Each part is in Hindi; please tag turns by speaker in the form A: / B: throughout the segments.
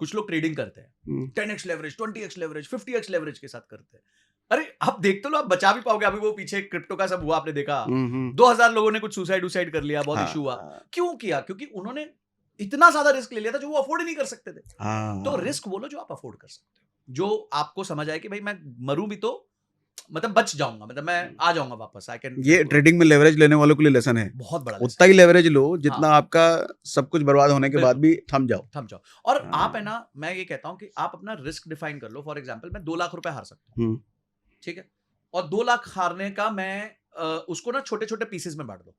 A: कुछ लोग ट्रेडिंग करते हैं 10x leverage, 20x leverage, 50x leverage के साथ करते हैं। अरे आप देखते लो, आप बचा भी पाओगे? अभी वो पीछे क्रिप्टो का सब हुआ, आपने देखा 2000 लोगों ने कुछ सुसाइड कर लिया, बहुत इशू हुआ। क्यों किया? क्योंकि उन्होंने इतना ज्यादा रिस्क ले लिया था जो वो अफोर्ड ही नहीं कर सकते थे। तो रिस्क बोलो जो आप अफोर्ड कर सकते हो, जो आपको समझ आए कि भाई मैं मरूं भी तो मतलब बच जाऊंगा, मतलब मैं आ जाऊंगा वापस। I can.
B: ये ट्रेडिंग में लेवरेज लेने वालों के लिए लेसन है,
A: बहुत बड़ा
B: उतना ही लेवरेज लो जितना
A: हाँ।
B: आपका सब कुछ बर्बाद होने के बाद भी थम जाओ।
A: और आप है ना, मैं ये कहता हूं कि आप अपना रिस्क डिफाइन कर लो। फॉर एग्जांपल मैं 2 लाख रुपए हार सकता हूं, ठीक है, और 2 लाख हारने का मैं उसको ना छोटे छोटे पीसेस में बांट दो,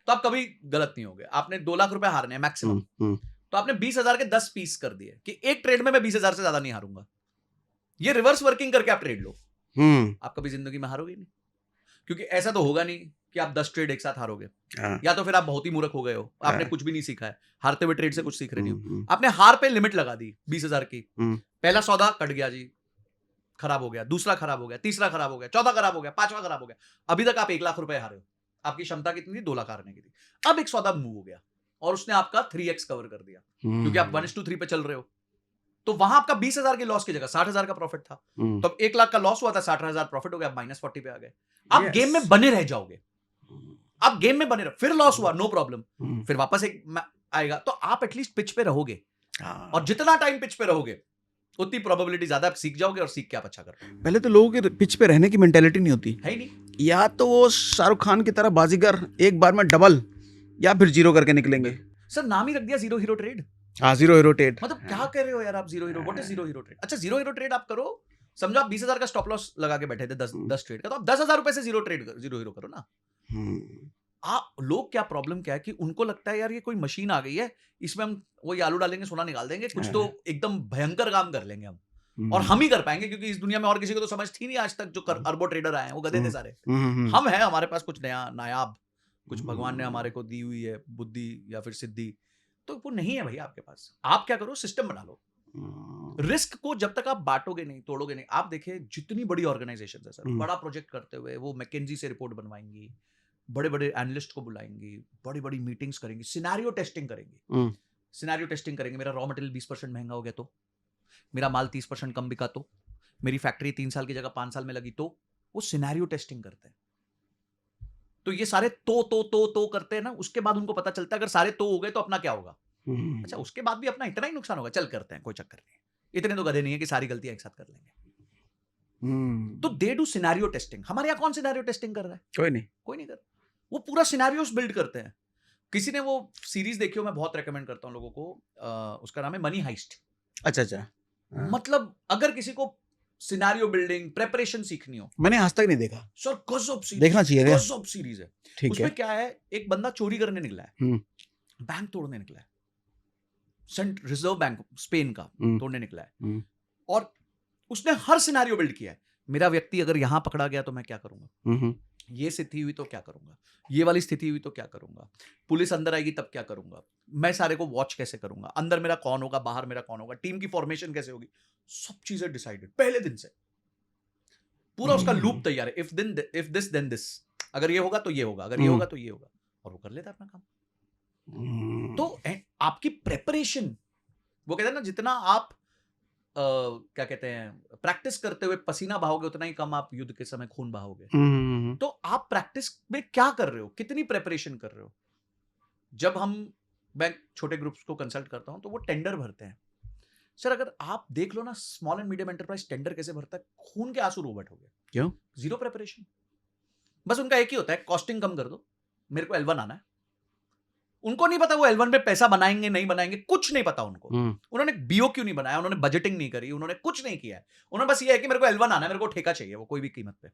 A: तो आप कभी गलत नहीं होगे। आपने 2 लाख रुपए हारने हैं मैक्सिमम, तो आपने 20,000 के 10 पीस कर दिए कि एक ट्रेड में मैं 20,000 से ज्यादा नहीं हारूंगा। ये रिवर्स वर्किंग करके आप ट्रेड लो, आप कभी जिंदगी में हारोगे नहीं। क्योंकि ऐसा तो होगा नहीं कि आप 10 ट्रेड एक साथ हारोगे, या तो फिर आप बहुत ही मूर्ख हो गए हो, आपने कुछ भी नहीं सीखा है, हारते हुए ट्रेड से कुछ सीख रहे नहीं हो। आपने हार पे लिमिट लगा दी 20,000 की, पहला सौदा कट गया जी, खराब हो गया, दूसरा खराब हो गया, तीसरा खराब हो गया, चौथा खराब हो गया, पांचवा खराब हो गया, अभी तक आप 1 लाख रुपए हारे हो। आपकी क्षमता कितनी थी? 2 लाख हारने की थी। अब एक सौदा मूव हो गया और उसने आपका 3x कवर कर दिया, क्योंकि आप 1:3 पे चल रहे हो। तो वहां आपका 20,000 की लॉस की जगह 60,000 का प्रॉफिट था। तो अब 1 लाख का लॉस हुआ था, 60,000 प्रॉफिट हो गया, -40 पे आ गए। आप गेम में बने रह जाओगे, आप गेम में बने रहो। फिर लॉस हुआ, नो प्रॉब्लम, फिर वापस एक आएगा, तो आप एटलीस्ट पिच पे रहोगे। और जितना टाइम पिच पे रहोगे उतनी प्रोबेबिलिटी ज्यादा, आप सीख जाओगे और सीख के आप अच्छा कर पाओगे।
B: पहले तो लोगों के पिच पे रहने की मेंटेलिटी नहीं होती
A: है ही नहीं।
B: या तो वो शाहरुख खान की तरह बाजीगर एक बार में डबल या फिर जीरो करके निकलेंगे।
A: सर नाम ही रख दिया जीरो हीरो ट्रेड।
B: हाँ, जीरो हीरो ट्रेड।
A: मतलब क्या कर रहे हो यार आप? Zero hero, what is zero hero trade? अच्छा जीरो हीरो ट्रेड आप करो, समझो आप 20,000 का स्टॉप लॉस लगा के बैठे थे 10 ट्रेड का, तो आप 10,000 रुपए से जीरो हीरो करो ना। लोग क्या प्रॉब्लम क्या है कि उनको लगता है यार ये कोई मशीन आ गई है, इसमें हम वही आलू डालेंगे सोना निकाल देंगे, कुछ तो एकदम भयंकर काम कर लेंगे हम, और हम ही कर पाएंगे, क्योंकि इस दुनिया में और किसी को तो समझ थी नहीं आज तक। जो अरबों ट्रेडर आए हैं वो गधे थे सारे। हम हैं, हमारे पास कुछ नया नायाब, कुछ भगवान ने हमारे को दी हुई है बुद्धि या फिर सिद्धि, तो वो नहीं है भाई आपके पास। आप क्या करो, सिस्टम बना लो। रिस्क को जब तक आप बांटोगे नहीं, तोड़ोगे नहीं। आप देखिए जितनी बड़ी ऑर्गेनाइजेशन है सर, बड़ा प्रोजेक्ट करते हुए वो मैकेंजी से रिपोर्ट बनवाएंगी, बड़े बड़े एनालिस्ट को बुलाएंगी, बड़ी बड़ी मीटिंग्स करेंगी, सिनेरियो टेस्टिंग करेंगी। सिनेरियो टेस्टिंग करेंगे, मेरा रॉ मटेरियल 20% महंगा हो गया तो, मेरा माल 30% कम बिका तो, मेरी फैक्ट्री 3 साल की जगह 5 साल में लगी तो, वो सिनेरियो टेस्टिंग करते हैं। तो ये सारे तो करते हैं ना, उसके बाद उनको पता चलता है अगर सारे तो हो गए तो अपना क्या होगा। अच्छा उसके बाद भी अपना इतना ही नुकसान होगा, चल करते हैं, कोई चक्कर नहीं, इतने तो गधे नहीं है कि सारी गलतियां एक साथ कर लेंगे। तो दे डू सिनेरियो टेस्टिंग। हमारे यहां कौन सिनेरियो टेस्टिंग कर रहा है? कोई नहीं कर। वो पूरा सिनेरियोस बिल्ड करते हैं। किसी ने वो सीरीज देखी हो, मैं बहुत रेकमेंड करता हूं लोगों को, उसका नाम है मनी हाइस्ट।
B: अच्छा।
A: मतलब अगर किसी को सिनेरियो बिल्डिंग प्रेपरेशन सीखनी हो,
B: मैंने आज तक नहीं देखा
A: सर गजब सीरीज,
B: देखना चाहिए क्या?
A: गजब सीरीज है। उसमें क्या है, एक बंदा चोरी करने निकला है, बैंक तोड़ने निकला है, रिजर्व बैंक स्पेन का तोड़ने निकला है, और उसने हर सिनेरियो बिल्ड किया है। मेरा व्यक्ति अगर यहां पकड़ा गया तो मैं क्या करूंगा, ये स्थिति हुई तो क्या करूंगा, ये वाली स्थिति हुई तो क्या करूंगा, पुलिस अंदर आएगी तब क्या करूंगा, मैं सारे को वॉच कैसे करूंगा, अंदर मेरा कौन होगा, बाहर मेरा कौन होगा, टीम की फॉर्मेशन कैसे होगी, सब चीजें डिसाइडेड पहले दिन से। पूरा उसका लूप तैयार है, इफ दिस देन दिस, अगर ये होगा तो ये होगा, अगर ये होगा तो ये होगा, और वो कर लेता है अपना काम। तो आपकी प्रेपरेशन, वो कहते हैं ना, जितना आप क्या कहते हैं प्रैक्टिस करते हुए पसीना बहाओगे उतना ही कम आप युद्ध के समय खून बहाओगे। तो आप प्रैक्टिस में क्या कर रहे हो, कितनी प्रेपरेशन कर रहे हो। जब मैं छोटे ग्रुप्स को कंसल्ट करता हूं तो वो टेंडर भरते हैं। सर अगर आप देख लो ना, small and medium enterprise tender कैसे भरता है, खून के आंसू रो बैठोगे।
B: क्यों?
A: Zero preparation. बस उनका एक ही होता है, कॉस्टिंग कम कर दो, मेरे को L1 आना है। उनको नहीं पता वो L1 में पैसा बनाएंगे नहीं बनाएंगे, कुछ नहीं पता उनको। उन्होंने BOQ नहीं बनाया, उन्होंने बजटिंग नहीं करी, उन्होंने कुछ नहीं किया है। उन्होंने बस ये है कि मेरे को L1 आना है, मेरे को ठेका चाहिए, वो कोई भी कीमत पे।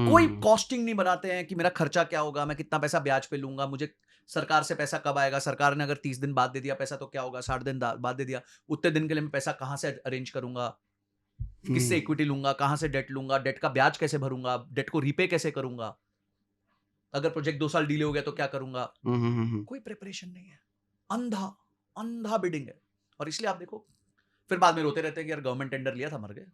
A: कोई कॉस्टिंग नहीं बनाते हैं कि मेरा खर्चा क्या होगा, मैं कितना पैसा ब्याज पे लूंगा, मुझे सरकार से पैसा कब आएगा, सरकार ने अगर 30 दिन बाद दे दिया पैसा तो क्या होगा, 60 दिन बाद दे दिया, उतने दिन के लिए मैं पैसा कहां से अरेंज करूंगा, किससे इक्विटी लूंगा, कहां से डेट लूंगा, डेट का ब्याज कैसे भरूंगा, डेट को रीपे कैसे करूंगा, अगर प्रोजेक्ट 2 साल डिले हो गया तो क्या करूंगा। कोई प्रिपरेशन नहीं है, अंधा बिडिंग है। और इसलिए आप देखो फिर बाद में रोते रहते हैं कि यार गवर्नमेंट टेंडर लिया था, मर गए।